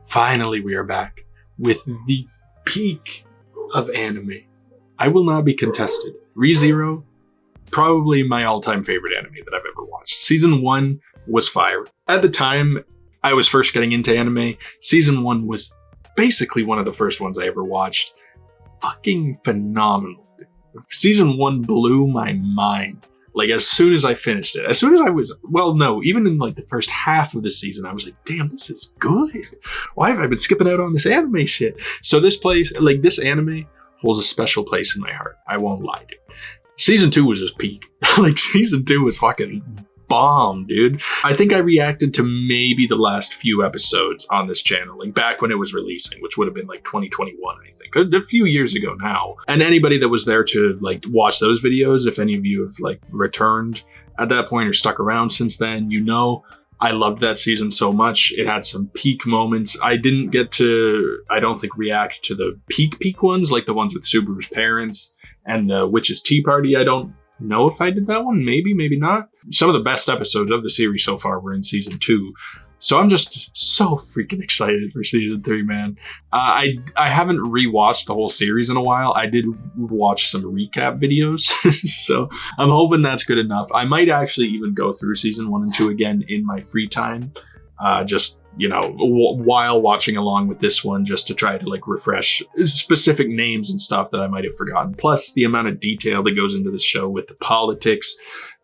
Finally, we are back with the peak of anime. I will not be contested. Rezero, probably my all-time favorite anime that I've ever watched. Season 1 was fire. At the time I was first getting into anime, Season 1 was basically one of the first ones I ever watched. Fucking phenomenal. Season 1 blew my mind. Like, as soon as I finished it, as soon as I was, well, no, even in like the first half of the season, I was like, damn, this is good. Why have I been skipping out on this anime shit? So this place, like this anime holds a special place in my heart. I won't lie to you. Season 2 was just peak. Like, season 2 was fucking bomb, dude. I think I reacted to maybe the last few episodes on this channel, like back when it was releasing, which would have been like 2021, I think, a few years ago now. And anybody that was there to like watch those videos, if any of you have like returned at that point or stuck around since then, you know, I loved that season so much. It had some peak moments. I didn't get to, I don't think, react to the peak ones, like the ones with Subaru's parents and the Witch's Tea Party. I don't know if I did that one. Maybe not. Some of the best episodes of the series so far were in season 2. So I'm just so freaking excited for season 3, man. I haven't rewatched the whole series in a while. I did watch some recap videos. So I'm hoping that's good enough. I might actually even go through season 1 and 2 again in my free time. Just, you know, while watching along with this one, just to try to like refresh specific names and stuff that I might have forgotten. Plus the amount of detail that goes into this show with the politics,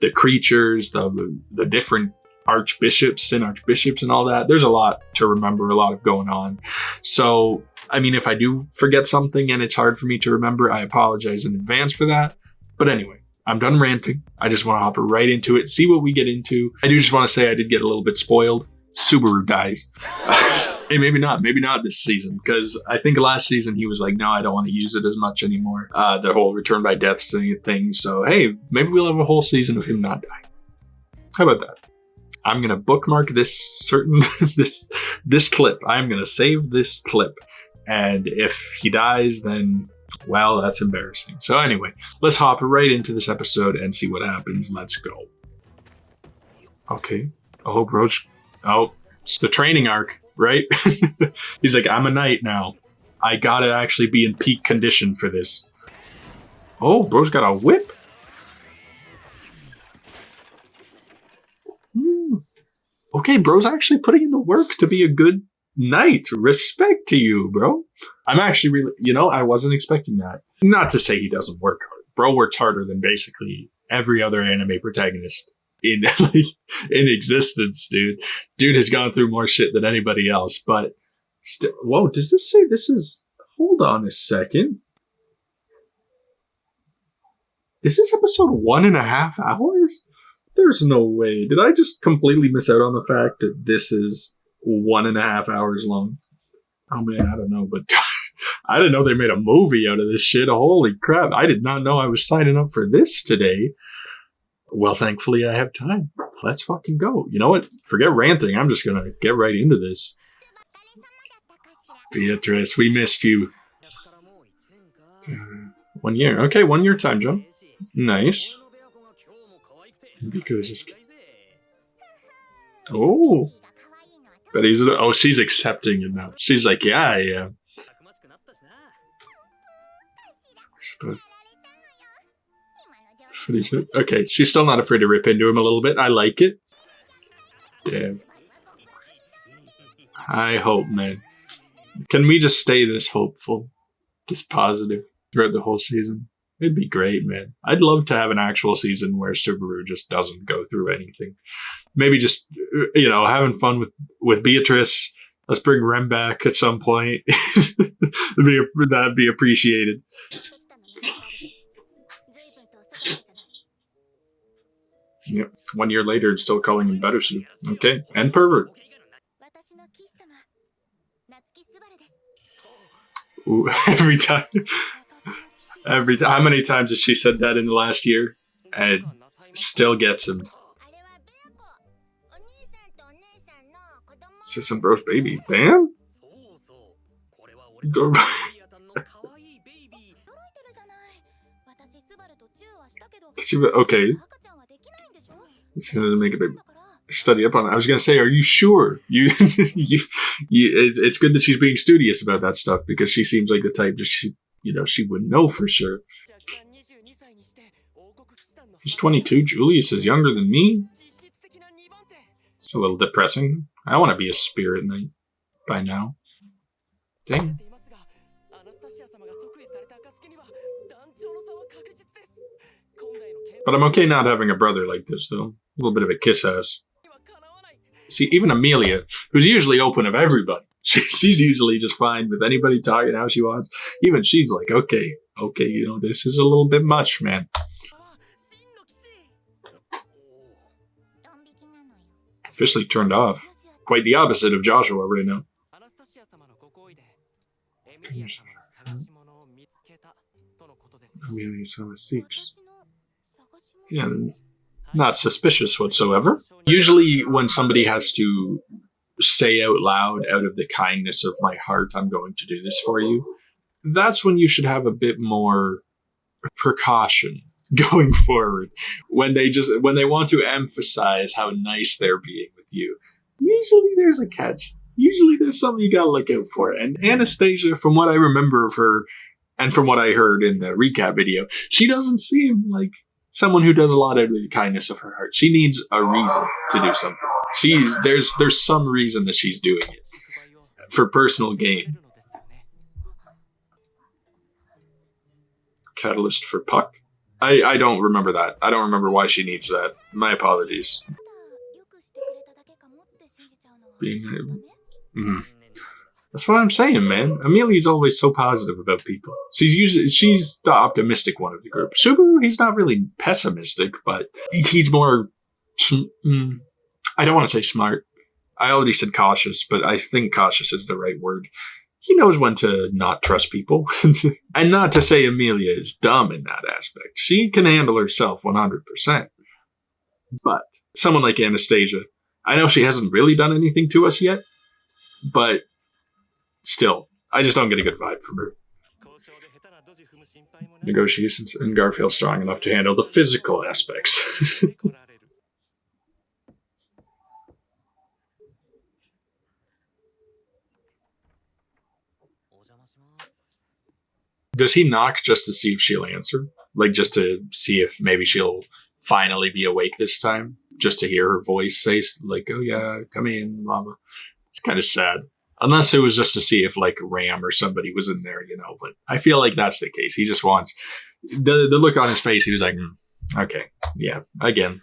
the creatures, the different archbishops and archbishops and all that. There's a lot to remember, a lot of going on. So, I mean, if I do forget something and it's hard for me to remember, I apologize in advance for that. But anyway, I'm done ranting. I just want to hop right into it, see what we get into. I do just want to say I did get a little bit spoiled. Subaru dies. Hey, maybe not this season, because I think last season he was like, no, I don't want to use it as much anymore. The whole return by death thing. So hey, maybe we'll have a whole season of him not dying. How about that? I'm gonna bookmark this this clip. I'm gonna save this clip, and if he dies, then well, that's embarrassing. So anyway, let's hop right into this episode and see what happens. Let's go. Okay. Oh, bro's. Oh, it's the training arc, right? He's like, I'm a knight now. I gotta actually be in peak condition for this. Oh, bro's got a whip. Okay, bro's actually putting in the work to be a good knight. Respect to you, bro. I'm actually really, you know, I wasn't expecting that. Not to say he doesn't work hard. Bro works harder than basically every other anime protagonist in existence, dude. Dude has gone through more shit than anybody else, but still. Whoa, does this say this is, hold on a second. Is this episode 1.5 hours? There's no way. Did I just completely miss out on the fact that this is 1.5 hours long? Oh man, I don't know, but I didn't know they made a movie out of this shit. Holy crap. I did not know I was signing up for this today. Well, thankfully I have time. Let's fucking go. You know what? Forget ranting. I'm just gonna get right into this. Beatrice, we missed you. 1 year. Okay, 1 year time jump. Nice. Because it's... Oh. But he's... Oh, she's accepting it now. She's like, yeah, I am. I suppose. Okay, she's still not afraid to rip into him a little bit. I like it. Damn. I hope, man. Can we just stay this hopeful, this positive throughout the whole season? It'd be great, man. I'd love to have an actual season where Subaru just doesn't go through anything. Maybe just, you know, having fun with Beatrice. Let's bring Rem back at some point. That'd be appreciated. Yep. 1 year later, it's still calling him Bettersuit. Okay. And pervert. Ooh, every time. How many times has she said that in the last year? And still gets him. This is some bro's baby. Damn. Okay. She doesn't make a baby. study up on that. I was gonna say, are you sure? It's good that she's being studious about that stuff because she seems like the type just she wouldn't know for sure. He's 22. Julius is younger than me. It's a little depressing. I want to be a spirit knight by now. Dang. But I'm okay not having a brother like this, though. A little bit of a kiss ass. See, even Amelia, who's usually open of everybody, she's usually just fine with anybody talking how she wants. Even she's like, okay, this is a little bit much, man. Officially turned off. Quite the opposite of Joshua right now. Amelia Sama seeks. Yeah, not suspicious whatsoever. Usually when somebody has to say out loud, out of the kindness of my heart, I'm going to do this for you, that's when you should have a bit more precaution going forward. When they want to emphasize how nice they're being with you, usually there's a catch. Usually there's something you gotta look out for. And Anastasia, from what I remember of her, and from what I heard in the recap video, she doesn't seem like someone who does a lot out of the kindness of her heart. She needs a reason to do something. There's some reason that she's doing it for personal gain. Catalyst for Puck? I don't remember that. I don't remember why she needs that. My apologies. That's what I'm saying, man. Amelia's always so positive about people. She's the optimistic one of the group. Subaru, he's not really pessimistic, but he's more. I don't want to say smart. I already said cautious, but I think cautious is the right word. He knows when to not trust people. And not to say Amelia is dumb in that aspect. She can handle herself 100%. But someone like Anastasia, I know she hasn't really done anything to us yet, but still, I just don't get a good vibe from her. Negotiations and Garfield strong enough to handle the physical aspects. Does he knock just to see if she'll answer? Like, just to see if maybe she'll finally be awake this time? Just to hear her voice say, like, oh yeah, come in, mama. It's kind of sad. Unless it was just to see if, like, Ram or somebody was in there, But I feel like that's the case. He just wants... The look on his face, he was like, okay, yeah, again.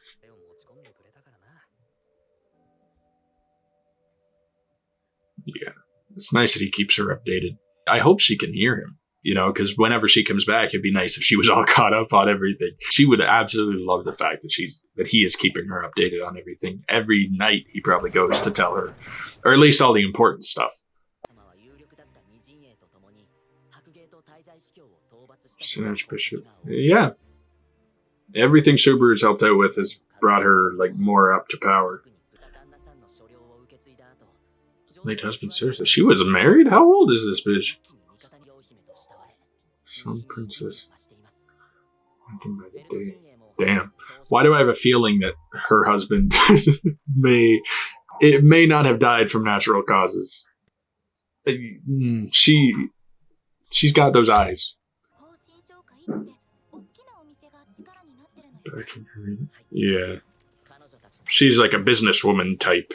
Yeah, it's nice that he keeps her updated. I hope she can hear him. Because whenever she comes back, it'd be nice if she was all caught up on everything. She would absolutely love the fact that he is keeping her updated on everything. Every night he probably goes to tell her, or at least all the important stuff. Synergy Bishop. Yeah. Everything Subaru's helped out with has brought her, like, more up to power. Late husband, seriously. She was married? How old is this bitch? Sun Princess. Damn. Why do I have a feeling that her husband may not have died from natural causes? She's got those eyes. Yeah. She's like a businesswoman type.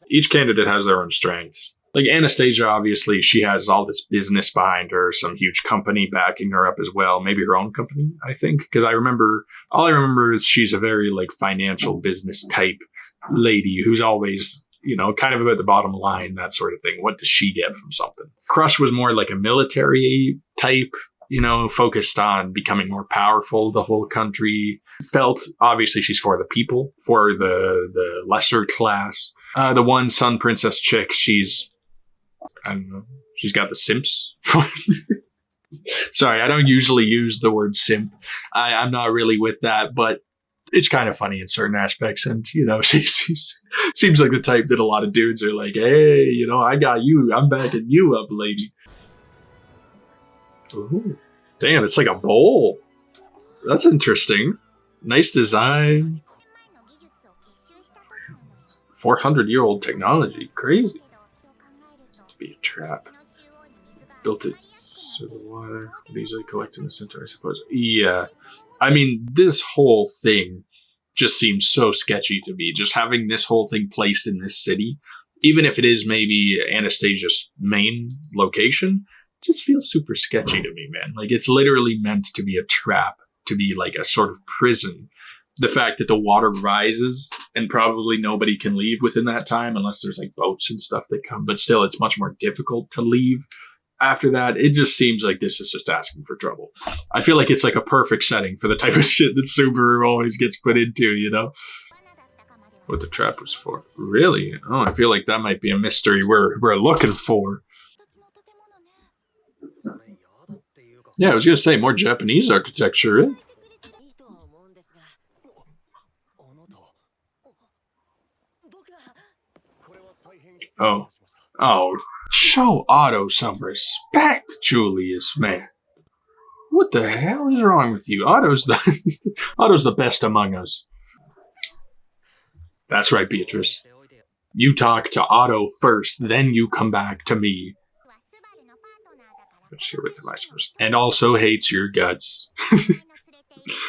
Each candidate has their own strengths. Like Anastasia, obviously, she has all this business behind her, some huge company backing her up as well. Maybe her own company, I think. Because all I remember is she's a very, like, financial business type lady who's always, kind of about the bottom line, that sort of thing. What does she get from something? Crush was more like a military type, focused on becoming more powerful, the whole country. Felt, obviously, she's for the people, for the lesser class. The one Sun Princess chick, I don't know. She's got the simps. Sorry, I don't usually use the word simp. I'm not really with that, but it's kind of funny in certain aspects. And, she seems like the type that a lot of dudes are like, hey, I got you. I'm backing you up, lady. Ooh, damn, it's like a bowl. That's interesting. Nice design. 400-year-old technology. Crazy. To be a trap. Built it so the water would easily collect in the center, I suppose. Yeah. I mean, this whole thing just seems so sketchy to me. Just having this whole thing placed in this city, even if it is maybe Anastasia's main location, just feels super sketchy to me, man. Like, it's literally meant to be a trap, to be like a sort of prison. The fact that the water rises and probably nobody can leave within that time unless there's like boats and stuff that come, but still it's much more difficult to leave after that. It just seems like this is just asking for trouble. I feel like it's like a perfect setting for the type of shit that Subaru always gets put into, you know? What the trap was for. Really? Oh, I feel like that might be a mystery we're looking for. Yeah, I was gonna say more Japanese architecture, eh? Oh. Oh, show Otto some respect, Julius, man. What the hell is wrong with you? Otto's the best among us. That's right, Beatrice. You talk to Otto first, then you come back to me. With the vice person. And also hates your guts.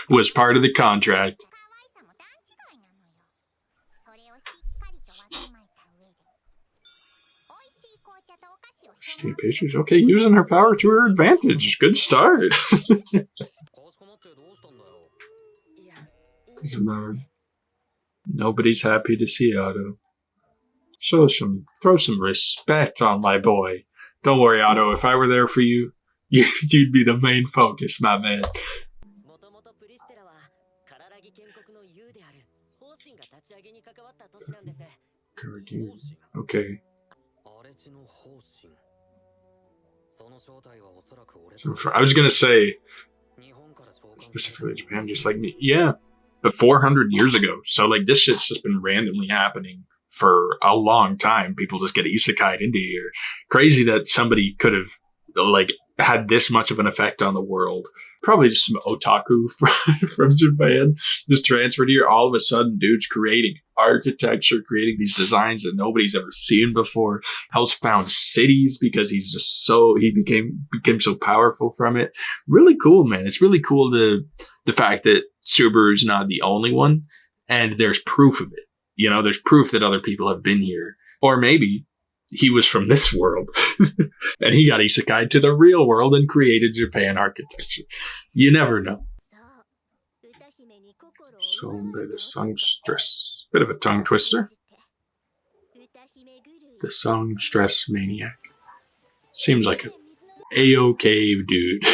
Was part of the contract. Steve Pictures. Okay, using her power to her advantage. Good start. Doesn't matter. Nobody's happy to see Otto. Throw some respect on my boy. Don't worry, Otto. If I were there for you, you'd be the main focus, my man. Okay. So I was gonna say specifically Japan, just like me. Yeah, but 400 years ago. So like this shit's just been randomly happening for a long time. People just get isekai'd into here. Crazy that somebody could have like had this much of an effect on the world. Probably just some otaku from Japan just transferred here. All of a sudden, dude's creating architecture, creating these designs that nobody's ever seen before. Helps found cities because he's just he became so powerful from it. Really cool, man. It's really cool the fact that Subaru's not the only one, and there's proof of it. You know, there's proof that other people have been here, or maybe he was from this world and he got isekai'd to the real world and created Japan architecture. You never know. So, the songstress. Bit of a tongue twister. The songstress maniac. Seems like a A-OK dude.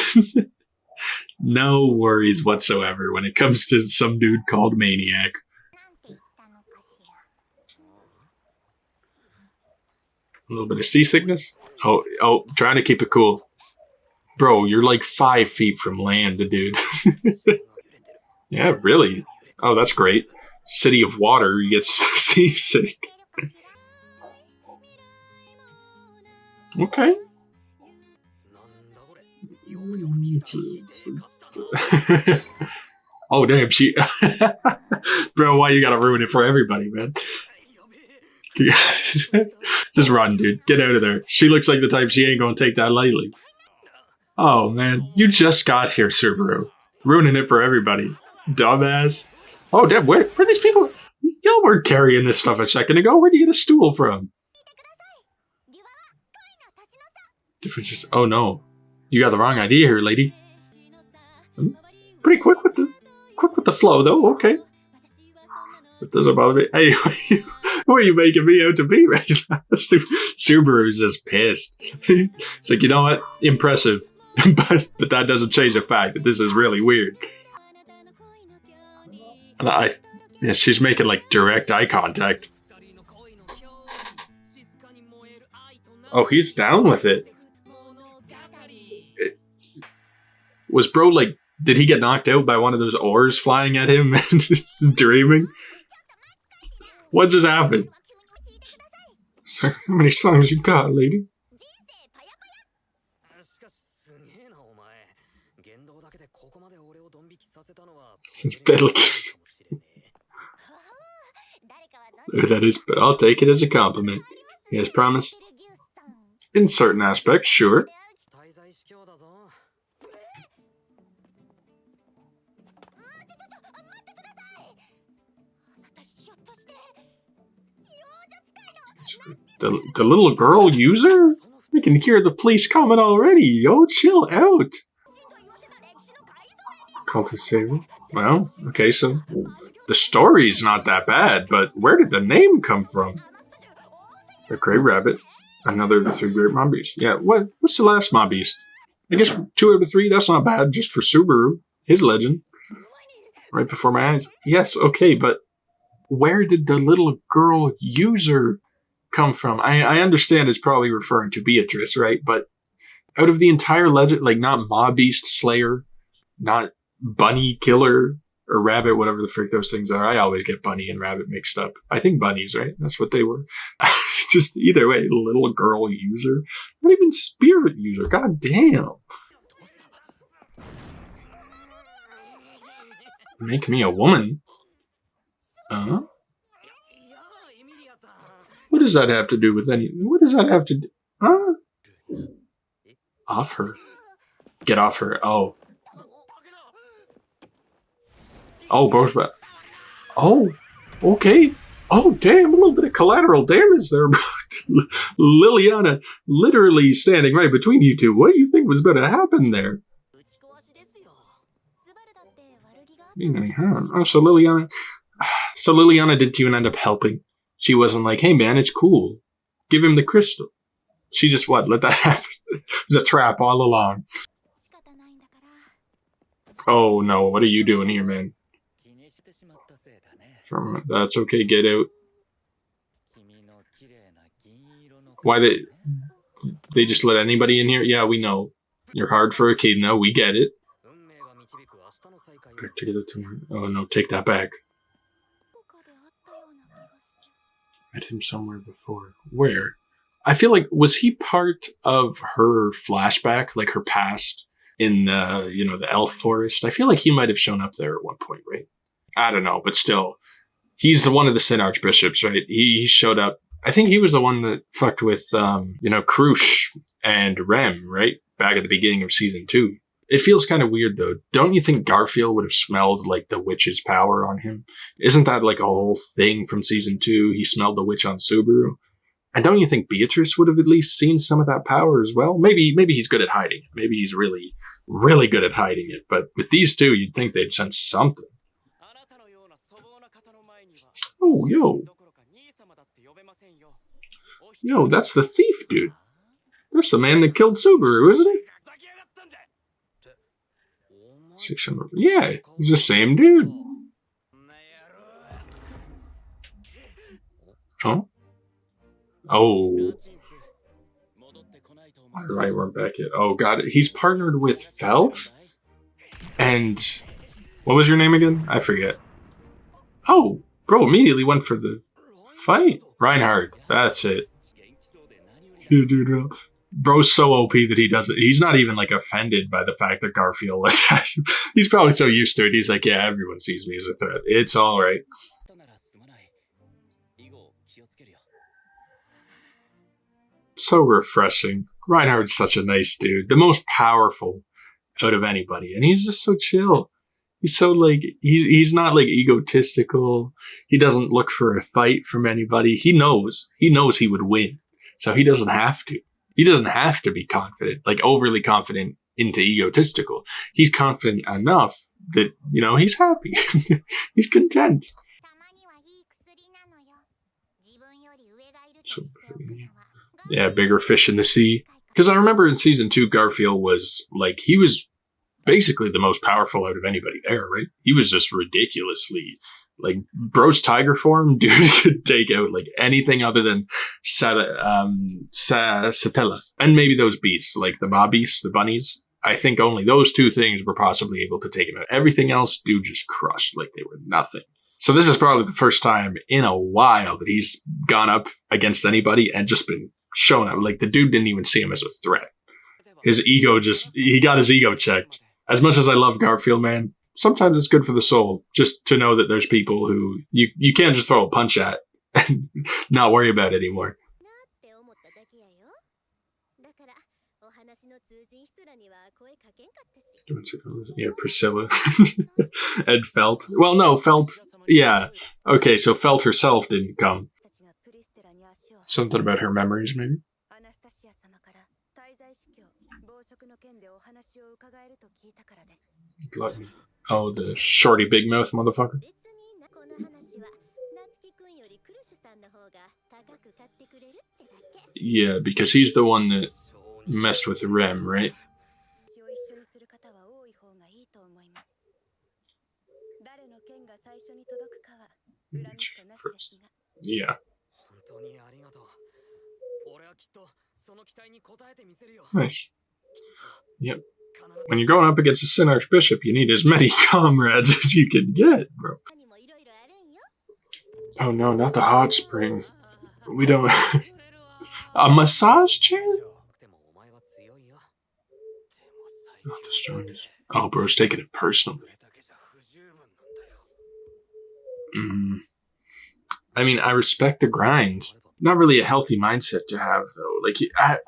No worries whatsoever when it comes to some dude called Maniac. A little bit of seasickness. Oh, trying to keep it cool. Bro, you're like 5 feet from land, dude. Yeah, really. Oh, that's great. City of water, you get seasick. Okay. Oh, damn, she... Bro, why you gotta ruin it for everybody, man? Just run, dude. Get out of there. She looks like the type she ain't gonna take that lightly. Oh, man. You just got here, Subaru. Ruining it for everybody. Dumbass. Oh, damn. Where are these people? Y'all weren't carrying this stuff a second ago. Where'd you get a stool from? Differences. Oh, no. You got the wrong idea here, lady. Pretty quick with the flow, though. Okay. It doesn't bother me. Hey, who are you making me out to be right now? Subaru's just pissed. It's like, you know what? Impressive. but that doesn't change the fact that this is really weird. And she's making like direct eye contact. Oh, he's down with it. Was bro like, did he get knocked out by one of those oars flying at him and just dreaming? What just happened? So, how many songs you got, lady? Since That is, but I'll take it as a compliment. Yes, promise. In certain aspects, sure. The little girl user? I can hear the police coming already. Yo, chill out. Cultisator? Well, okay, so the story's not that bad, but where did the name come from? The Grey Rabbit. Another of the 3 great mob beasts. Yeah, what's the last mob beast? I guess 2 out of 3, that's not bad, just for Subaru. His legend. Right before my eyes. Yes, okay, but where did the little girl user come from? I understand it's probably referring to Beatrice, right? But out of the entire legend, like not mob beast slayer, not bunny killer, or rabbit, whatever the frick those things are. I always get bunny and rabbit mixed up. I think bunnies, right? That's what they were. Just either way, little girl user. Not even spirit user. God damn. Make me a woman? What does that have to do with any... What does that have to do... Huh? Off her. Get off her. Oh. Oh, both. Oh, okay. Oh, damn, a little bit of collateral damage there. Liliana literally standing right between you two. What do you think was going to happen there? Oh, so Liliana didn't even end up helping. She wasn't like, hey, man, it's cool. Give him the crystal. She just, let that happen? It was a trap all along. Oh, no, what are you doing here, man? That's okay, get out. Why they just let anybody in here? Yeah, we know. You're hard for a kid. No, we get it. Back together tomorrow. Oh no, take that back. Met him somewhere before. Where? I feel like, was he part of her flashback, like her past in the elf forest? I feel like he might have shown up there at one point, right? I don't know, but still. He's one of the Sin Archbishops, right? He showed up. I think he was the one that fucked with, Krush and Rem, right? Back at the beginning of season 2. It feels kind of weird, though. Don't you think Garfiel would have smelled, like, the witch's power on him? Isn't that, like, a whole thing from season 2? He smelled the witch on Subaru. And don't you think Beatrice would have at least seen some of that power as well? Maybe he's good at hiding. Maybe he's really, really good at hiding it. But with these two, you'd think they'd sense something. Oh, yo. Yo, that's the thief, dude. That's the man that killed Subaru, isn't it? Yeah, he's the same dude. Oh? Oh. Alright, we're back yet. Oh, God. He's partnered with Felt? And what was your name again? I forget. Oh, bro immediately went for the fight. Reinhardt, that's it. Dude, bro's so OP that he does it. He's not even like offended by the fact that Garfield attacked him. He's probably so used to it. He's like, yeah, everyone sees me as a threat. It's all right. So refreshing. Reinhardt's such a nice dude. The most powerful out of anybody. And he's just so chill. He's so like, he's not like egotistical. He doesn't look for a fight from anybody. He knows he would win. So he doesn't have to. He doesn't have to be confident, like overly confident into egotistical. He's confident enough that, he's happy. He's content. So, yeah, bigger fish in the sea. Because I remember in season 2, Garfield was like, he was basically the most powerful out of anybody there, right? He was just ridiculously, like, bro's tiger form, dude could take out, like, anything other than Satella. And maybe those beasts, like the mob beasts, the bunnies. I think only those 2 things were possibly able to take him out. Everything else, dude just crushed like they were nothing. So this is probably the first time in a while that he's gone up against anybody and just been shown up. Like, the dude didn't even see him as a threat. His ego he got his ego checked. As much as I love Garfield, man, sometimes it's good for the soul just to know that there's people who you can't just throw a punch at not worry about it anymore. Yeah, Priscilla. And Felt. Well, no, Felt. Yeah. Okay, so Felt herself didn't come. Something about her memories, maybe? Gluttony. Oh, the shorty big mouth motherfucker. Yeah, because he's the one that messed with Rem, right? First. Yeah. Nice. Yep. When you're going up against a Sin Archbishop, you need as many comrades as you can get, bro. Oh no, not the hot spring. We don't... A massage chair? Not the strongest. Oh, bro's taking it personally. I mean, I respect the grind. Not really a healthy mindset to have, though. Like,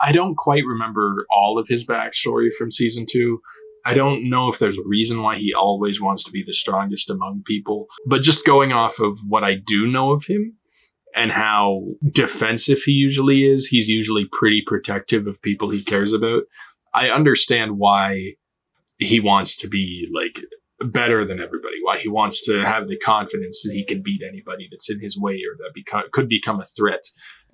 I don't quite remember all of his backstory from season 2. I don't know if there's a reason why he always wants to be the strongest among people. But just going off of what I do know of him and how defensive he usually is, he's usually pretty protective of people he cares about. I understand why he wants to be, like, better than everybody, why he wants to have the confidence that he can beat anybody that's in his way or that could become a threat.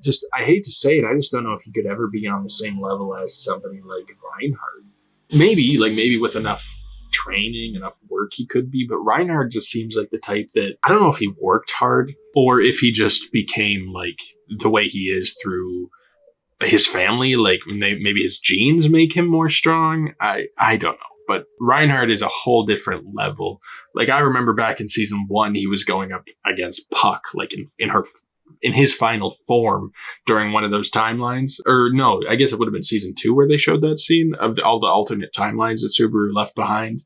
Just, I hate to say it, I just don't know if he could ever be on the same level as somebody like Reinhardt. Maybe with enough training, enough work he could be, but Reinhardt just seems like the type that, I don't know if he worked hard or if he just became like the way he is through his family, like maybe his genes make him more strong. I don't know. But Reinhardt is a whole different level. Like, I remember back in season 1, he was going up against Puck, like in his final form during one of those timelines. Or no, I guess it would have been season 2 where they showed that scene of all the alternate timelines that Subaru left behind.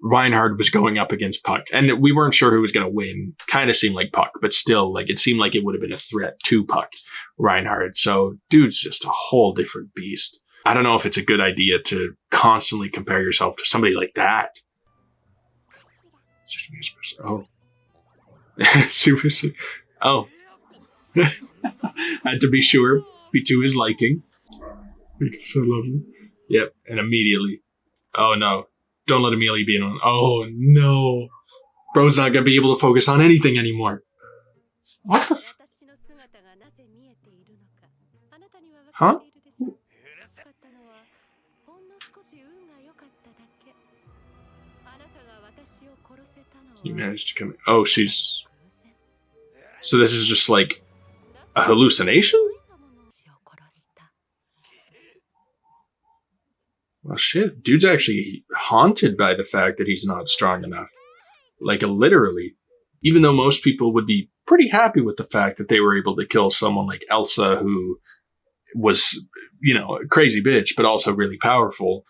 Reinhardt was going up against Puck, and we weren't sure who was going to win. Kind of seemed like Puck, but still, like, it seemed like it would have been a threat to Puck, Reinhardt. So, dude's just a whole different beast. I don't know if it's a good idea to constantly compare yourself to somebody like that. Oh. Seriously? Oh. Had to be sure. Be to his liking. Because I love him. Yep, and immediately. Oh no. Don't let Amelia be in on. Oh no. Bro's not going to be able to focus on anything anymore. What the f... Huh? You managed to come... Oh, she's... So this is just like a hallucination? Well, shit. Dude's actually haunted by the fact that he's not strong enough. Like, literally. Even though most people would be pretty happy with the fact that they were able to kill someone like Elsa, who was, you know, a crazy bitch, but also really powerful.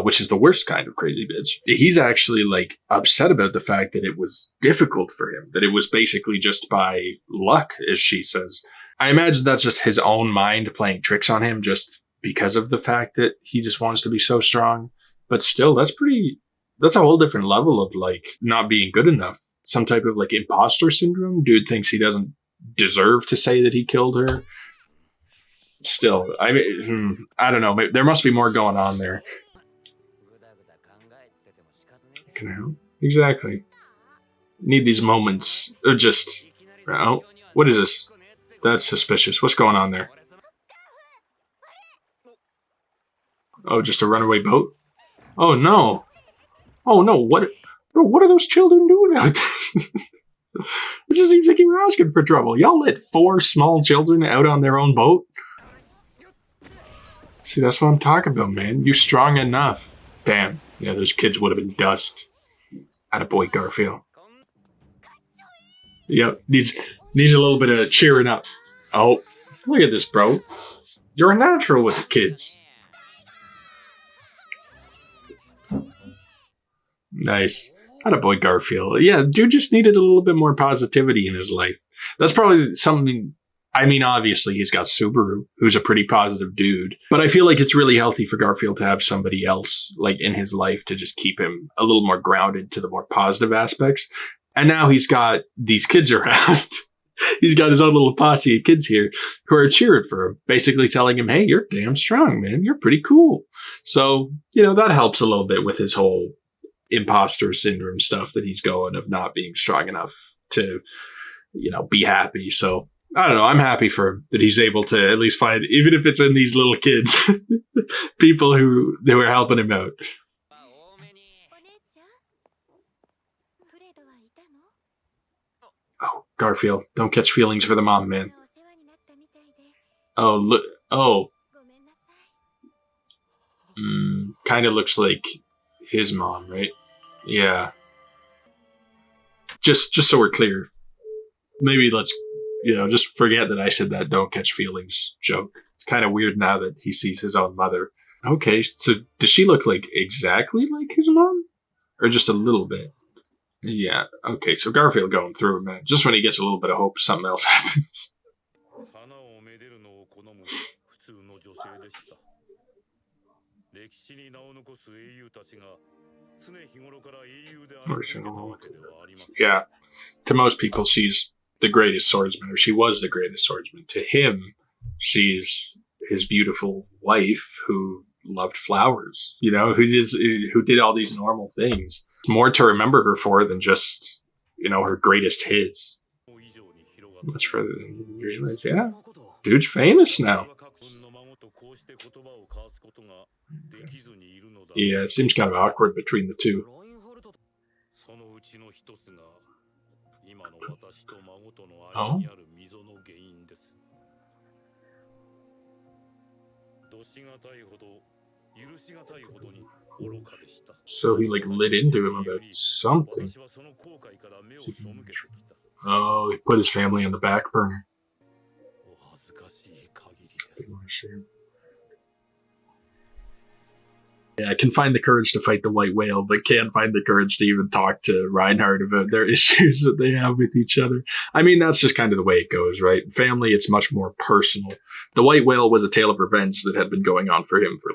Which is the worst kind of crazy bitch. He's actually, like, upset about the fact that it was difficult for him, that it was basically just by luck, as she says. I imagine that's just his own mind playing tricks on him just because of the fact that he just wants to be so strong. But still, that's a whole different level of, like, not being good enough. Some type of, like, imposter syndrome. Dude thinks he doesn't deserve to say that he killed her. Still, I mean, I don't know. There must be more going on there. Can I help? Exactly. Need these moments of just... Oh, what is this? That's suspicious. What's going on there? Oh, just a runaway boat? Oh, no. Oh, no. What are those children doing out there? This just seems like you were asking for trouble. Y'all let 4 small children out on their own boat? See, that's what I'm talking about, man. You strong enough. Damn. Yeah, those kids would have been dust. Attaboy, Garfiel. Yep, needs a little bit of cheering up. Oh, look at this, bro. You're a natural with the kids. Nice. Attaboy, Garfiel. Yeah, dude just needed a little bit more positivity in his life. That's probably something. I mean, obviously, he's got Subaru, who's a pretty positive dude. But I feel like it's really healthy for Garfield to have somebody else like in his life to just keep him a little more grounded to the more positive aspects. And now he's got these kids around. He's got his own little posse of kids here who are cheering for him, basically telling him, hey, you're damn strong, man. You're pretty cool. So, that helps a little bit with his whole imposter syndrome stuff that he's going of not being strong enough to, be happy. So, I don't know. I'm happy for him that he's able to at least find, even if it's in these little kids, people who are helping him out. Oh, Garfield, don't catch feelings for the mom, man. Oh, look. Oh. Kind of looks like his mom, right? Yeah. Just so we're clear. Maybe let's, just forget that I said that don't catch feelings joke. It's kind of weird now that he sees his own mother. Okay, so does she look like exactly like his mom? Or just a little bit? Yeah, okay, so Garfield going through it, man. Just when he gets a little bit of hope, something else happens. Yeah, to most people, she's the greatest swordsman, or she was the greatest swordsman. To him, she's his beautiful wife who loved flowers, who did all these normal things. More to remember her for than just, her greatest hits. Much further than you realize. Yeah, dude's famous now. Yeah, it seems kind of awkward between the two. Oh? So he lit into him about something. Oh, he put his family on the back burner. Yeah, I can find the courage to fight the white whale, but can't find the courage to even talk to Reinhardt about their issues that they have with each other. I mean, that's just kind of the way it goes, right? Family, it's much more personal. The white whale was a tale of revenge that had been going on for him for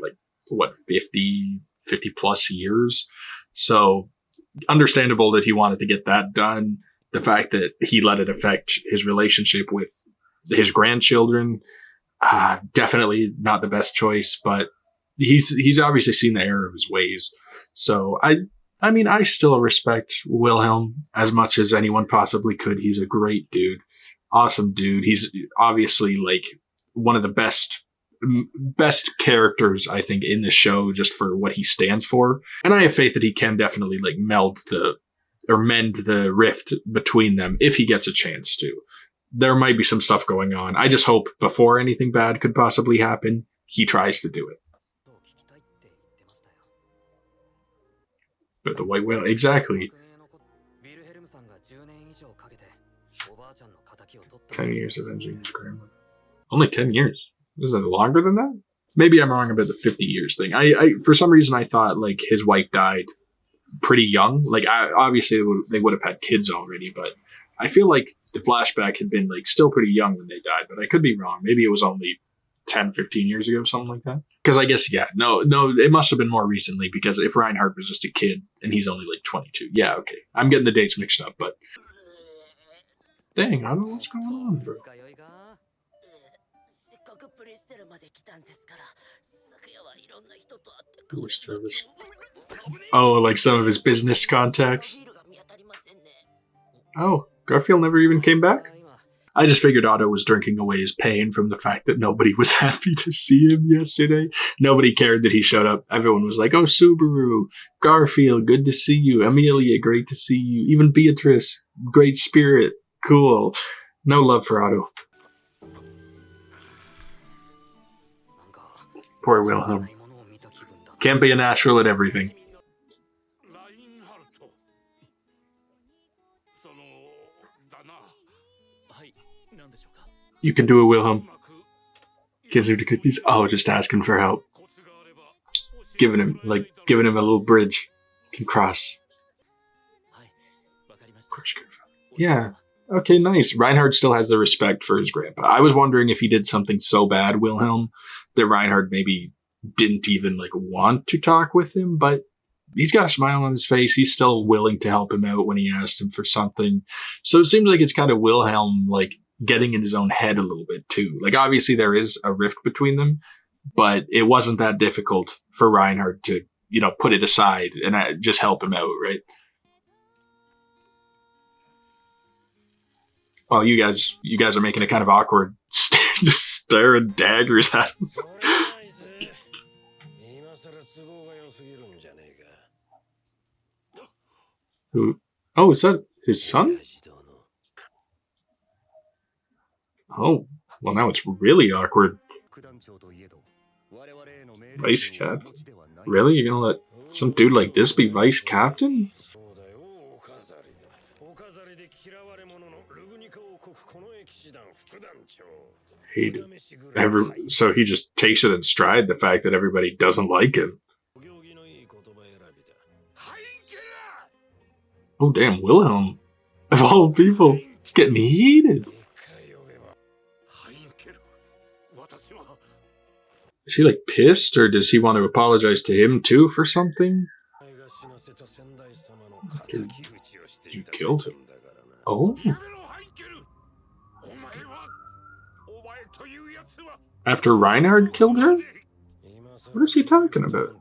50 plus years. So understandable that he wanted to get that done. The fact that he let it affect his relationship with his grandchildren, definitely not the best choice, but he's obviously seen the error of his ways. So I mean, I still respect Wilhelm as much as anyone possibly could. He's a great dude. Awesome dude. He's obviously one of the best characters, I think, in the show, just for what he stands for. And I have faith that he can definitely mend the rift between them if he gets a chance to. There might be some stuff going on. I just hope before anything bad could possibly happen, he tries to do it. But the white whale, exactly. 10 years avenging his grandmother. Only 10 years. Isn't it longer than that? Maybe I'm wrong about the 50 years thing. I for some reason I thought his wife died pretty young. Obviously they would have had kids already, but I feel like the flashback had been still pretty young when they died, but I could be wrong. Maybe it was only 10, 15 years ago, something like that. Because I guess, no, it must have been more recently, because if Reinhardt was just a kid and he's only 22. Yeah, okay. I'm getting the dates mixed up, but dang, I don't know what's going on, bro. Oh, some of his business contacts. Oh, Garfield never even came back? I just figured Otto was drinking away his pain from the fact that nobody was happy to see him yesterday. Nobody cared that he showed up. Everyone was like, oh, Subaru, Garfield, good to see you. Amelia, great to see you. Even Beatrice, great spirit, cool. No love for Otto. Poor Wilhelm. Can't be a natural at everything. You can do it, Wilhelm. Gives her to cookies. Oh, just asking for help. Giving him a little bridge. Can cross. Yeah. Okay, nice. Reinhard still has the respect for his grandpa. I was wondering if he did something so bad, Wilhelm, that Reinhard maybe didn't even like want to talk with him, but he's got a smile on his face. He's still willing to help him out when he asks him for something. So it seems like it's kind of Wilhelm like getting in his own head a little bit too. Like obviously there is a rift between them, but it wasn't that difficult for Reinhard to, put it aside and just help him out, right? Well, you guys are making it kind of awkward, just staring daggers at him. Who? Oh, is that his son? Oh, well, now it's really awkward. Vice Cap? Really? You're gonna let some dude like this be vice captain? So he just takes it in stride, the fact that everybody doesn't like him. Oh, damn, Wilhelm. Of all people, it's getting heated. Is he like pissed, or does he want to apologize to him too for something? You killed him. Oh. After Reinhard killed her? What is he talking about?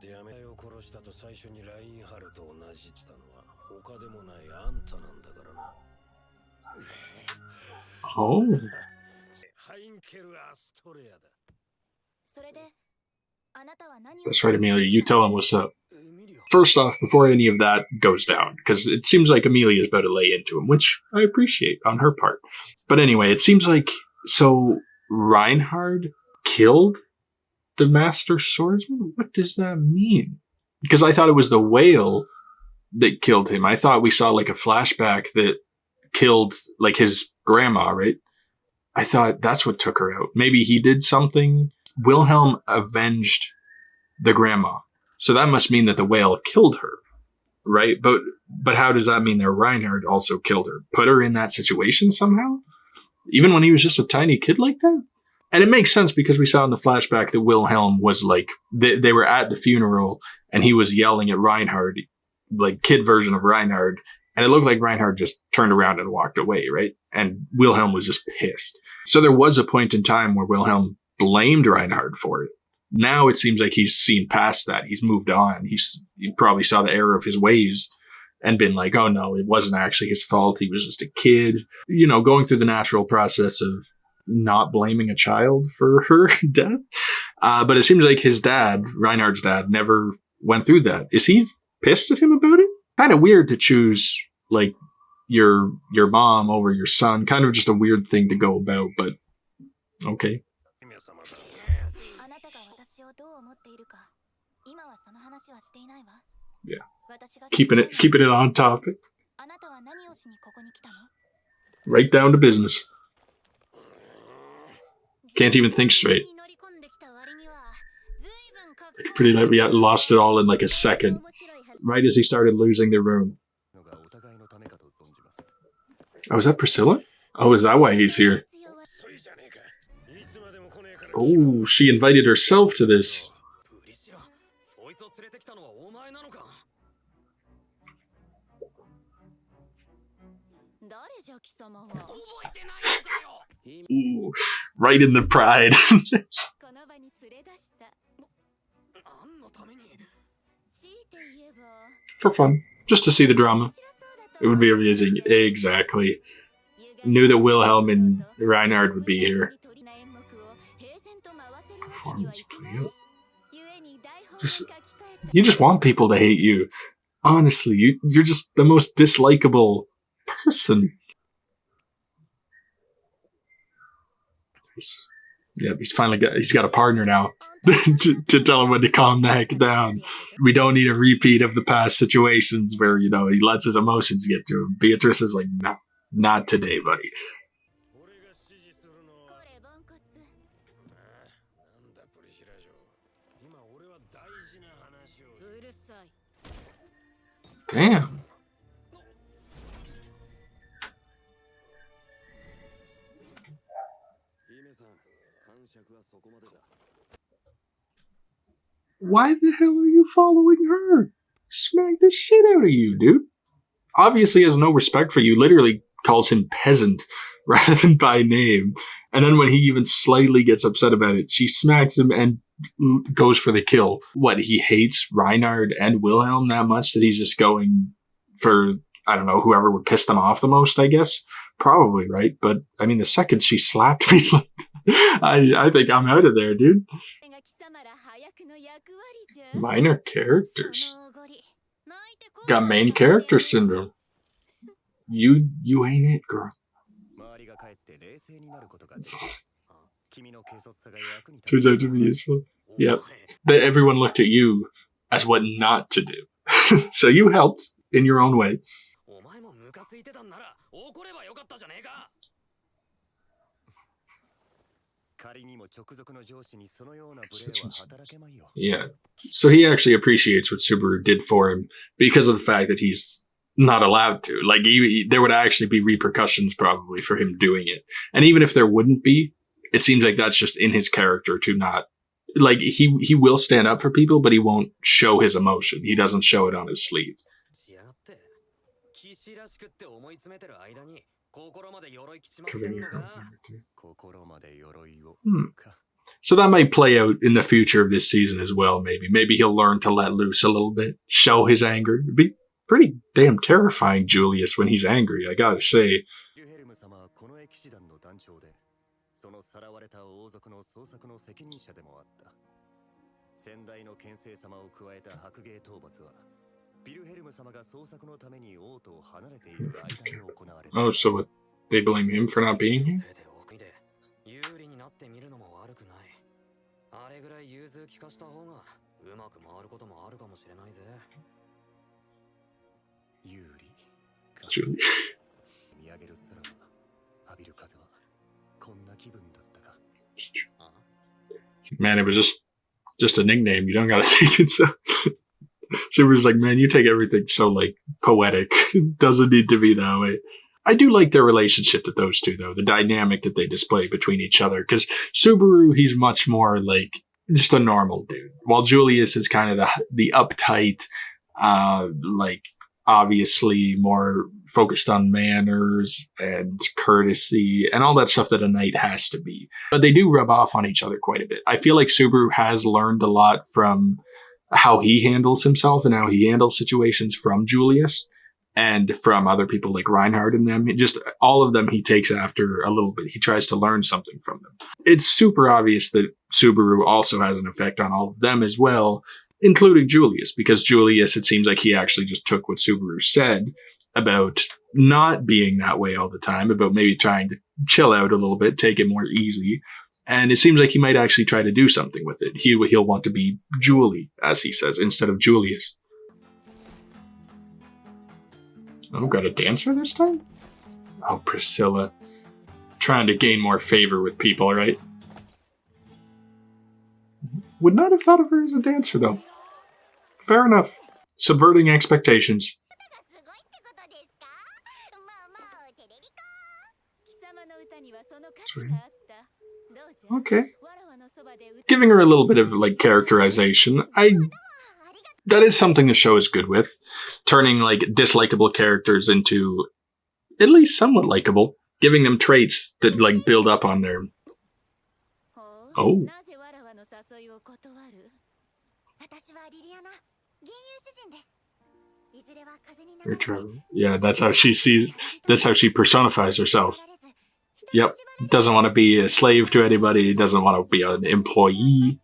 Oh. That's right, Amelia. You tell him what's up. First off, before any of that goes down, because it seems like Amelia is about to lay into him, which I appreciate on her part. But anyway, it seems like, so Reinhard killed the Master Swordsman? What does that mean? Because I thought it was the whale that killed him. I thought we saw like a flashback that killed like his grandma, right? I thought that's what took her out. Maybe he did something. Wilhelm avenged the grandma. So that must mean that the whale killed her, right? But how does that mean that Reinhard also killed her? Put her in that situation somehow? Even when he was just a tiny kid like that? And it makes sense because we saw in the flashback that Wilhelm was like, they were at the funeral and he was yelling at Reinhard, like kid version of Reinhard. And it looked like Reinhard just turned around and walked away, right? And Wilhelm was just pissed. So there was a point in time where Wilhelm blamed Reinhard for it. Now it seems like he's seen past that. He's moved on. He probably saw the error of his ways and been like, oh no, it wasn't actually his fault. He was just a kid. Going through the natural process of not blaming a child for her death. But it seems like his dad, Reinhard's dad, never went through that. Is he pissed at him about it? Kind of weird to choose like your mom over your son. Kind of just a weird thing to go about, but okay. Yeah. Keeping it on topic. Right down to business. Can't even think straight. Pretty like we lost it all in like a second. Right as he started losing the room. Oh, is that Priscilla? Oh, is that why he's here? Oh, she invited herself to this. Ooh, right in the pride. For fun. Just to see the drama. It would be amazing. Exactly. Knew that Wilhelm and Reinhard would be here. Performance play out. You just want people to hate you. Honestly, you're just the most dislikable person. Yeah, he's got a partner now to tell him when to calm the heck down. We don't need a repeat of the past situations where, he lets his emotions get to him. Beatrice is like, no, not today, buddy. Damn. Why the hell are you following her? Smack the shit out of you, dude. Obviously has no respect for you, literally calls him peasant rather than by name. And then when he even slightly gets upset about it, she smacks him and goes for the kill. What, he hates Reinhard and Wilhelm that much that he's just going for, I don't know, whoever would piss them off the most, I guess? Probably, right? But, I mean, the second she slapped me, I think I'm out of there, dude. Minor characters. Got main character syndrome. You ain't it, girl. Turns out to be useful. Yep. Everyone looked at you as what not to do. So you helped in your own way. Yeah. So he actually appreciates what Subaru did for him because of the fact that he's not allowed to. Like, there would actually be repercussions probably for him doing it. And even if there wouldn't be, it seems like that's just in his character to not... Like, he will stand up for people, but he won't show his emotion. He doesn't show it on his sleeve. So that might play out in the future of this season as well, maybe. Maybe he'll learn to let loose a little bit, show his anger. It'd be pretty damn terrifying, Julius, when he's angry, I gotta say. Oh, so what, they blame him for not being here? Julie. Man, it was just a nickname. You don't gotta take it so... Subaru's like, man, you take everything so, like, poetic. Doesn't need to be that way. I do like their relationship with those two, though. The dynamic that they display between each other. Because Subaru, he's much more, like, just a normal dude. While Julius is kind of the uptight, like, obviously more focused on manners and courtesy and all that stuff that a knight has to be. But they do rub off on each other quite a bit. I feel like Subaru has learned a lot from how he handles himself and how he handles situations from Julius and from other people like Reinhard and them. Just all of them he takes after a little bit. He tries to learn something from them. It's super obvious that Subaru also has an effect on all of them as well, including Julius, because Julius, it seems like he actually just took what Subaru said about not being that way all the time, about maybe trying to chill out a little bit, take it more easy. And it seems like he might actually try to do something with it. He'll want to be Julie, as he says, instead of Julius. Oh, got a dancer this time? Oh, Priscilla. Trying to gain more favor with people, right? Would not have thought of her as a dancer, though. Fair enough. Subverting expectations. Sweet. Okay. Giving her a little bit of, like, characterization. That is something the show is good with. Turning, like, dislikable characters into at least somewhat likable. Giving them traits that, like, build up on their... Oh. Yeah, that's how she sees... That's how she personifies herself. Yep. Doesn't want to be a slave to anybody. Doesn't want to be an employee.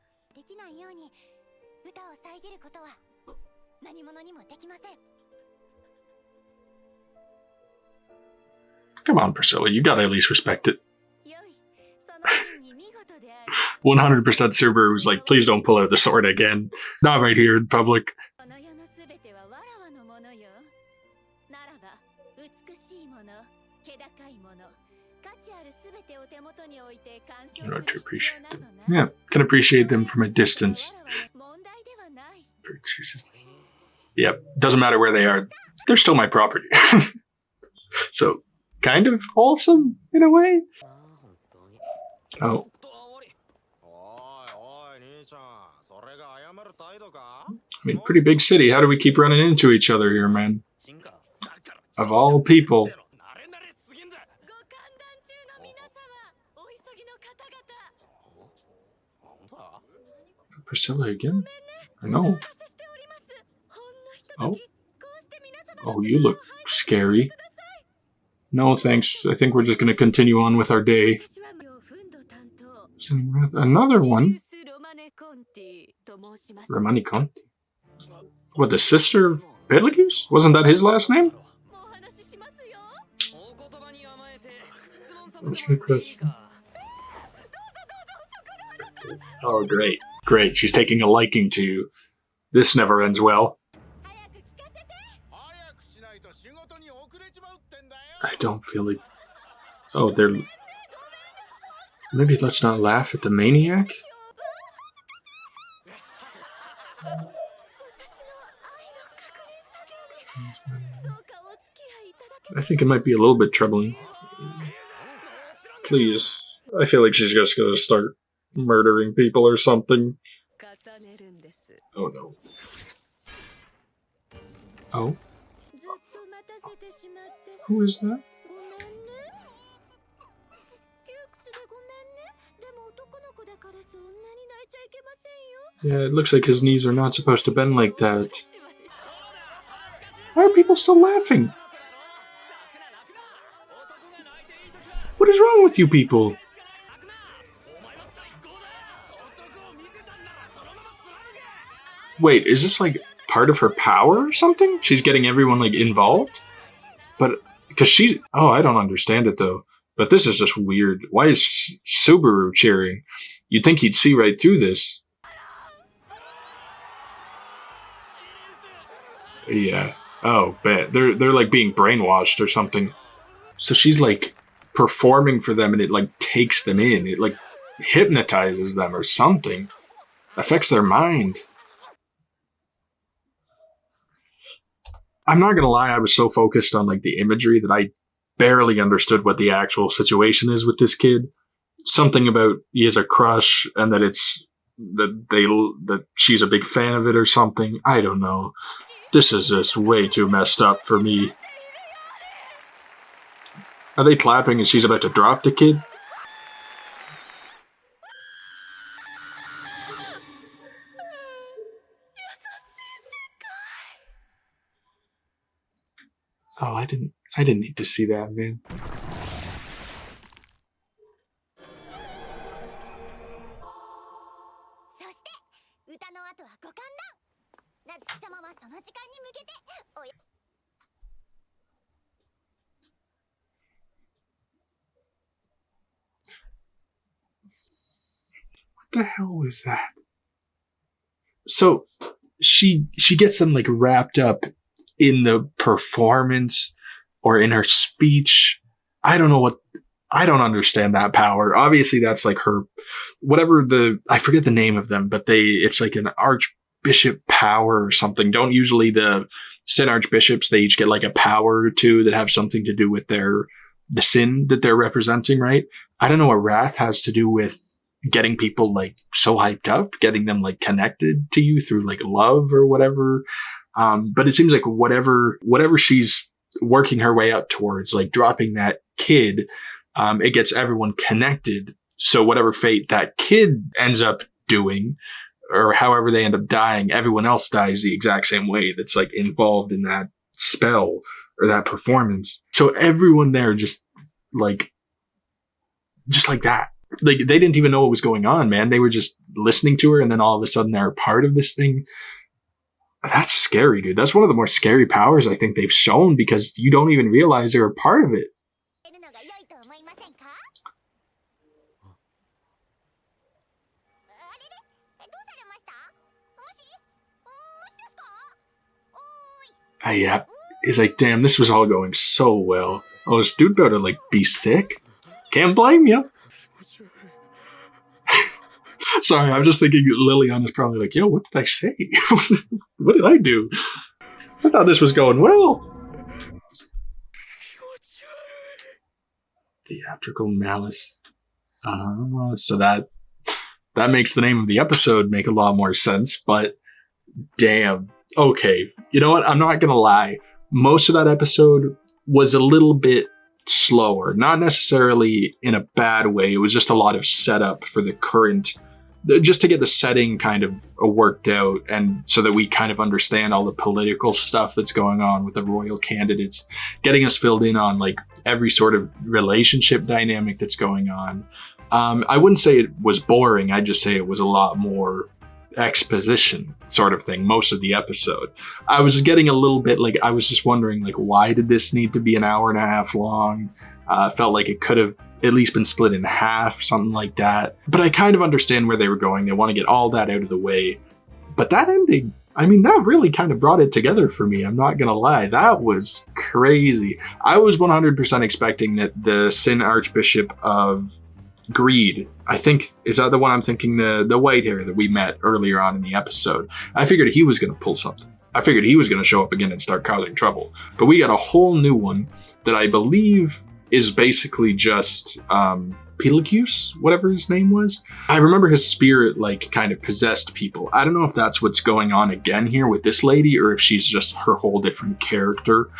Come on, Priscilla. You gotta at least respect it. 100% Subaru was like, please don't pull out the sword again. Not right here in public. Not to appreciate them. Yeah, can appreciate them from a distance. Yep, doesn't matter where they are. They're still my property. So, kind of wholesome in a way. Oh. mean, pretty big city. How do we keep running into each other here, man? Of all people. Priscilla again? No. Oh. Oh, you look scary. No, thanks. I think we're just going to continue on with our day. Another one? Romani Conti. What, the sister of Pelagius? Wasn't that his last name? Let's go, Chris. Oh, great. Great. She's taking a liking to you. This never ends well. I don't feel like... Oh, they're... Maybe let's not laugh at the maniac? I think it might be a little bit troubling. Please. I feel like she's just gonna start murdering people or something. Oh no. Oh? Who is that? Yeah, it looks like his knees are not supposed to bend like that. Why are people still laughing? What is wrong with you people? Wait, is this like part of her power or something? She's getting everyone like involved? But, because she... Oh, I don't understand it though. But this is just weird. Why is Subaru cheering? You'd think he'd see right through this. Yeah. Oh, bet. They're like being brainwashed or something. So she's like performing for them and it like takes them in. It like hypnotizes them or something. Affects their mind. I'm not gonna lie, I was so focused on like the imagery that I barely understood what the actual situation is with this kid. Something about he has a crush and that it's that she's a big fan of it or something. I don't know. This is just way too messed up for me. Are they clapping and she's about to drop the kid? Oh, I didn't need to see that, man. What the hell was that? So she gets them like wrapped up in the performance or in her speech. I don't understand that power. Obviously that's like her, whatever I forget the name of them, but it's like an archbishop power or something. Don't usually the sin archbishops, they each get like a power or two that have something to do with the sin that they're representing, right? I don't know what wrath has to do with getting people like so hyped up, getting them like connected to you through like love or whatever. But it seems like whatever she's working her way up towards, like dropping that kid, it gets everyone connected. So whatever fate that kid ends up doing, or however they end up dying, everyone else dies the exact same way that's like involved in that spell or that performance. So everyone there just like that. Like they didn't even know what was going on, man. They were just listening to her and then all of a sudden they're a part of this thing. That's scary, dude. That's one of the more scary powers I think they've shown because you don't even realize they're a part of it. Yeah. He's like, damn, this was all going so well. Oh, this dude better like be sick? Can't blame you. Sorry, I'm just thinking Liliana's probably like, yo, what did I say? What did I do? I thought this was going well. Theatrical malice. So that makes the name of the episode make a lot more sense, but Damn. Okay. You know what? I'm not going to lie. Most of that episode was a little bit slower. Not necessarily in a bad way. It was just a lot of setup for the current, just to get the setting kind of worked out, and so that we kind of understand all the political stuff that's going on with the royal candidates, getting us filled in on like every sort of relationship dynamic that's going on. I wouldn't say it was boring. I'd just say it was a lot more exposition sort of thing most of the episode. I was getting a little bit like, I was just wondering like, why did this need to be an hour and a half long? Felt like it could have at least been split in half, something like that. But I kind of understand where they were going. They want to get all that out of the way. But that ending, I mean, that really kind of brought it together for me. I'm not going to lie. That was crazy. I was 100% expecting that the Sin Archbishop of Greed, I think, is that the one I'm thinking, the white hair that we met earlier on in the episode? I figured he was going to pull something. I figured he was going to show up again and start causing trouble. But we got a whole new one that I believe is basically just Pelagius, whatever his name was. I remember his spirit like kind of possessed people. I don't know if that's what's going on again here with this lady, or if she's just her whole different character,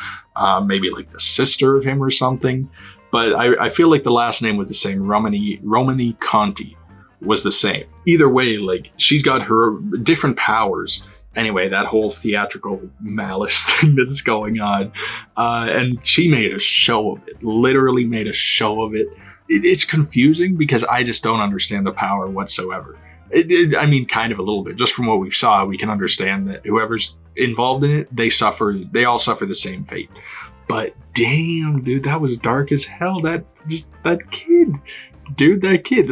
maybe like the sister of him or something. But I feel like the last name was the same. Romani Conti was the same. Either way, like, she's got her different powers. Anyway, that whole theatrical malice thing that's going on. And she made a show of it. Literally made a show of it. It's confusing because I just don't understand the power whatsoever. I mean, kind of a little bit. Just from what we saw, we can understand that whoever's involved in it, they all suffer the same fate. But damn, dude, that was dark as hell. That kid,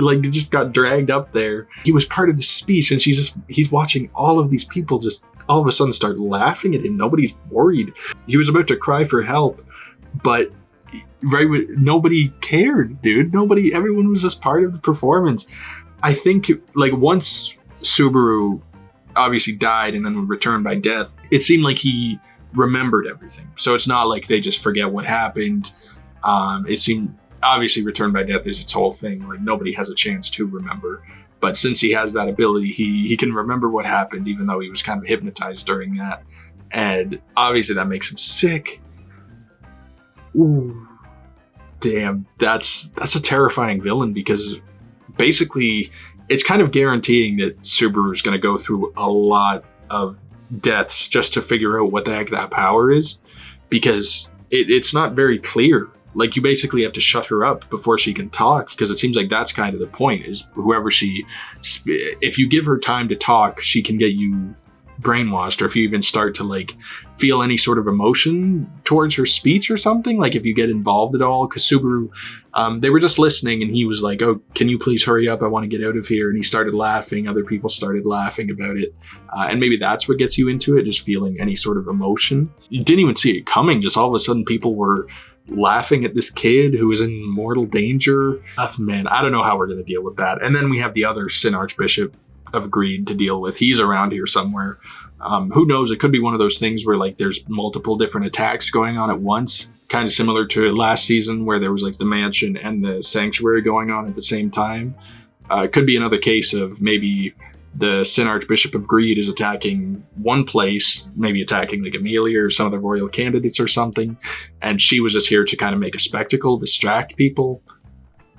like, just got dragged up there. He was part of the speech, and he's watching all of these people just all of a sudden start laughing at him. Nobody's worried. He was about to cry for help, but nobody cared, dude. Everyone was just part of the performance. I think, like, once Subaru obviously died and then returned by death, it seemed like he remembered everything. So it's not like they just forget what happened. It seemed, obviously, returned by death is its whole thing. Like, nobody has a chance to remember. But since he has that ability, he can remember what happened, even though he was kind of hypnotized during that. And obviously that makes him sick. Ooh, damn, that's a terrifying villain, because basically it's kind of guaranteeing that Subaru's going to go through a lot of deaths just to figure out what the heck that power is, because it's not very clear. Like, you basically have to shut her up before she can talk, because it seems like that's kind of the point, is if you give her time to talk, she can get you brainwashed. Or if you even start to, like, feel any sort of emotion towards her speech or something, like if you get involved at all. Because Subaru, they were just listening, and he was like, "Oh, can you please hurry up? I want to get out of here." And he started laughing. Other people started laughing about it. And maybe that's what gets you into it, just feeling any sort of emotion. You didn't even see it coming. Just all of a sudden people were laughing at this kid who was in mortal danger. Man, I don't know how we're going to deal with that. And then we have the other Sin Archbishop of Greed to deal with. He's around here somewhere. Who knows? It could be one of those things where, like, there's multiple different attacks going on at once. Kind of similar to last season, where there was, like, the mansion and the sanctuary going on at the same time. It could be another case of maybe the Sin Archbishop of Greed is attacking one place, maybe attacking like Amelia or some of the royal candidates or something, and she was just here to kind of make a spectacle, distract people.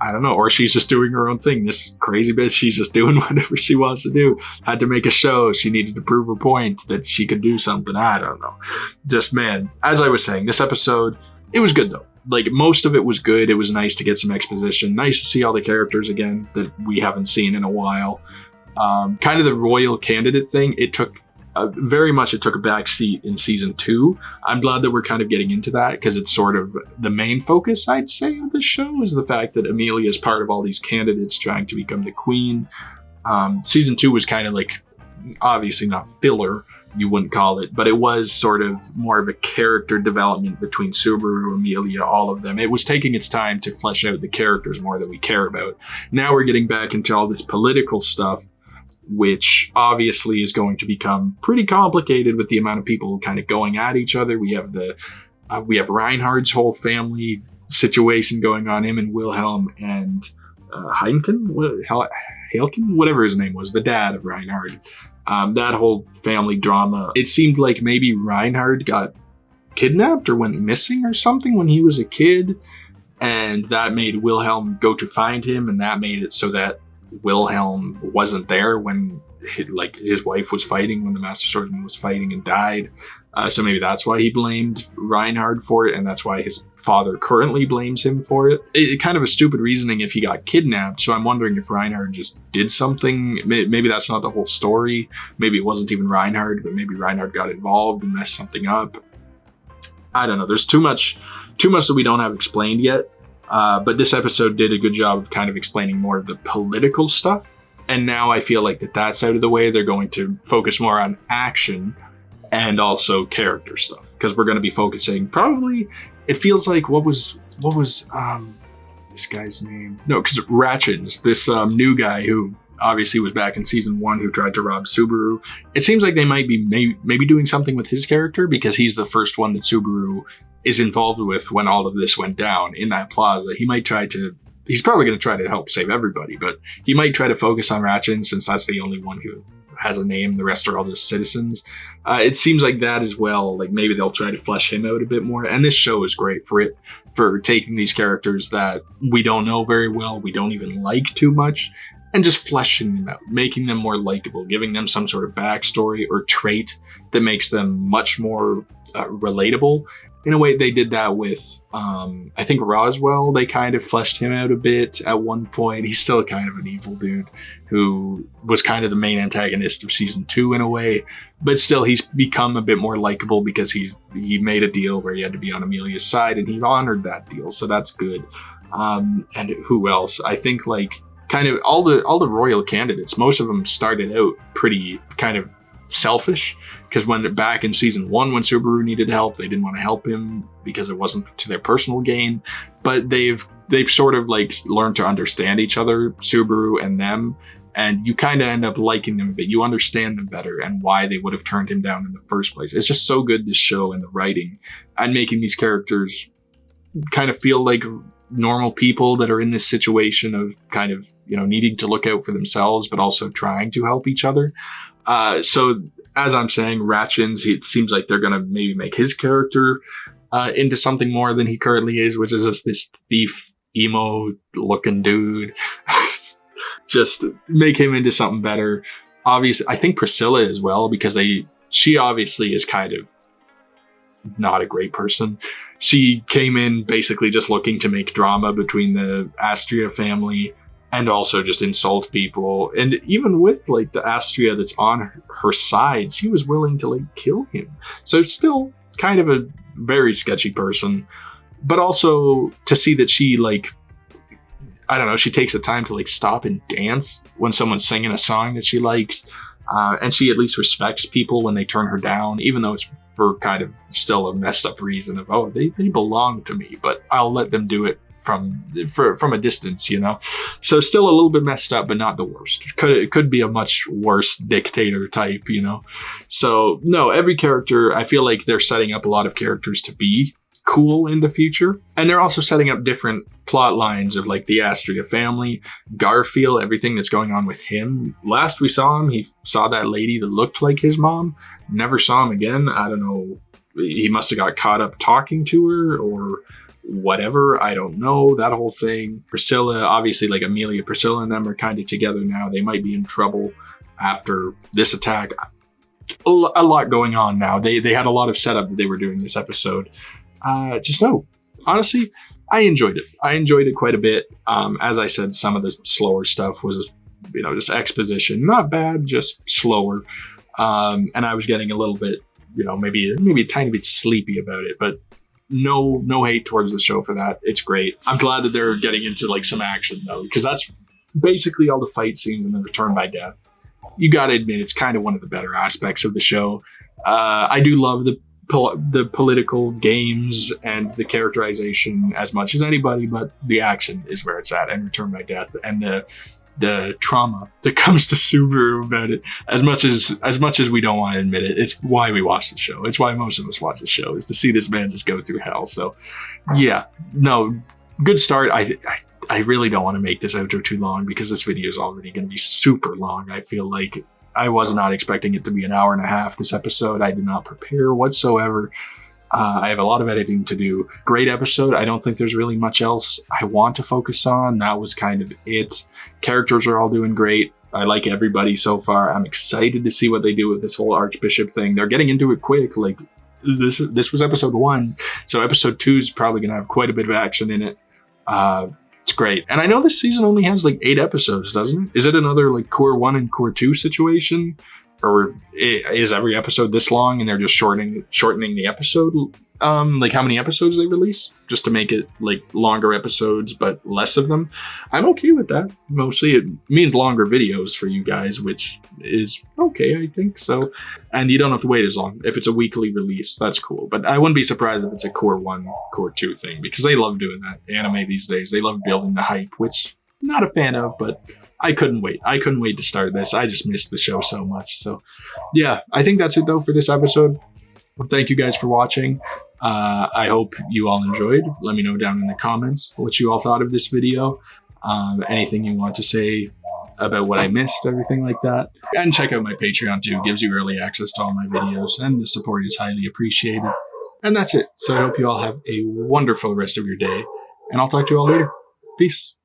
I don't know. Or she's just doing her own thing. This crazy bitch, she's just doing whatever she wants to do. Had to make a show. She needed to prove her point that she could do something. I don't know. Just, man, as I was saying, this episode, it was good though. Like, most of it was good. It was nice to get some exposition. Nice to see all the characters again that we haven't seen in a while. Kind of the royal candidate thing, it took very much a back seat in season 2. I'm glad that we're kind of getting into that, because it's sort of the main focus, I'd say, of the show, is the fact that Amelia is part of all these candidates trying to become the queen. Season 2 was kind of like, obviously not filler, you wouldn't call it, but it was sort of more of a character development between Subaru, Amelia, all of them. It was taking its time to flesh out the characters more that we care about. Now we're getting back into all this political stuff, which obviously is going to become pretty complicated with the amount of people kind of going at each other. We have Reinhardt's whole family situation going on, him and Wilhelm and Heinken, whatever his name was, the dad of Reinhardt. That whole family drama. It seemed like maybe Reinhard got kidnapped or went missing or something when he was a kid, and that made Wilhelm go to find him, and that made it so that Wilhelm wasn't there when his wife was fighting, when the Master Swordsman was fighting and died. So maybe that's why he blamed Reinhard for it, and that's why his father currently blames him for it. It kind of a stupid reasoning if he got kidnapped, so I'm wondering if Reinhard just did something. Maybe that's not the whole story. Maybe it wasn't even Reinhard, but maybe Reinhard got involved and messed something up. I don't know. There's too much that we don't have explained yet. But this episode did a good job of kind of explaining more of the political stuff. And now I feel like that's out of the way. They're going to focus more on action and also character stuff, because we're going to be focusing probably, it feels like, what was this guy's name? No, because Ratchins, this new guy who obviously was back in season 1 who tried to rob Subaru. It seems like they might be maybe doing something with his character, because he's the first one that Subaru is involved with when all of this went down in that plaza. He's probably going to try to help save everybody, but he might try to focus on Ratchin, since that's the only one who has a name. The rest are all just citizens. It seems like that as well. Like maybe they'll try to flesh him out a bit more. And this show is great for taking these characters that we don't know very well, we don't even like too much, and just fleshing them out, making them more likable, giving them some sort of backstory or trait that makes them much more relatable. In a way, they did that with, I think, Roswell. They kind of fleshed him out a bit at one point. He's still kind of an evil dude who was kind of the main antagonist of season 2 in a way. But still, he's become a bit more likable because he made a deal where he had to be on Amelia's side, and he honored that deal. So that's good. And who else? I think kind of all the royal candidates, most of them started out pretty kind of selfish, because when back in season 1 when Subaru needed help, they didn't want to help him because it wasn't to their personal gain. But they've sort of learned to understand each other, Subaru and them, and you kind of end up liking them a bit. You understand them better and why they would have turned him down in the first place. It's just so good, this show, and the writing and making these characters kind of feel like normal people that are in this situation of kind of, needing to look out for themselves but also trying to help each other. So as I'm saying, Ratchins, it seems like they're going to maybe make his character into something more than he currently is, which is just this thief, emo looking dude. Just make him into something better. Obviously, I think Priscilla as well, because she obviously is kind of not a great person. She came in basically just looking to make drama between the Astria family and also just insult people. And even with the Astria that's on her side, she was willing to kill him. So still kind of a very sketchy person. But also to see that she I don't know, she takes the time to stop and dance when someone's singing a song that she likes. And she at least respects people when they turn her down, even though it's for kind of still a messed up reason of, oh, they belong to me, but I'll let them do it from a distance, So still a little bit messed up, but not the worst. It could be a much worse dictator type, So no, every character, I feel like they're setting up a lot of characters to be cool in the future. And they're also setting up different plot lines of the Astria family, Garfiel, everything that's going on with him. Last we saw him, he saw that lady that looked like his mom. Never saw him again. I don't know. He must have got caught up talking to her or whatever. I don't know. That whole thing. Priscilla, obviously Amelia, Priscilla and them are kind of together now. They might be in trouble after this attack. A lot going on now. They had a lot of setup that they were doing this episode. Honestly, I enjoyed it. I enjoyed it quite a bit. As I said, some of the slower stuff was, just exposition. Not bad, just slower. And I was getting a little bit, maybe a tiny bit sleepy about it, but no hate towards the show for that. It's great. I'm glad that they're getting into some action though, because that's basically all the fight scenes in the Return by Death. You got to admit, it's kind of one of the better aspects of the show. I do love the political games and the characterization as much as anybody, but the action is where it's at, and Return by Death, and the trauma that comes to Subaru about it. As much as we don't want to admit it, it's why we watch the show. It's why most of us watch the show, is to see this man just go through hell. So yeah, no, good start. I really don't want to make this outro too long, because this video is already going to be super long. I feel like I was not expecting it to be an hour and a half this episode. I did not prepare whatsoever. I have a lot of editing to do. Great episode. I don't think there's really much else I want to focus on. That was kind of it. Characters are all doing great. I like everybody so far. I'm excited to see what they do with this whole Archbishop thing. They're getting into it quick. Like, this was episode 1, so episode 2 is probably going to have quite a bit of action in it. It's great. And I know this season only has like 8 episodes, doesn't it? Is it another like Core 1 and Core 2 situation? Or is every episode this long and they're just shortening the episode? Like how many episodes they release? Just to make it like longer episodes, but less of them. I'm okay with that. Mostly it means longer videos for you guys, which is okay, I think. So, and you don't have to wait as long. If it's a weekly release, that's cool. But I wouldn't be surprised if it's a Core 1, Core 2 thing, because they love doing that. Anime these days, they love building the hype, which I'm not a fan of, but I couldn't wait. I couldn't wait to start this. I just missed the show so much. So yeah, I think that's it though for this episode. Thank you guys for watching. I hope you all enjoyed. Let me know down in the comments what you all thought of this video. Anything you want to say about what I missed, everything like that. And check out my Patreon too. It gives you early access to all my videos, and the support is highly appreciated. And that's it. So I hope you all have a wonderful rest of your day, and I'll talk to you all later. Peace.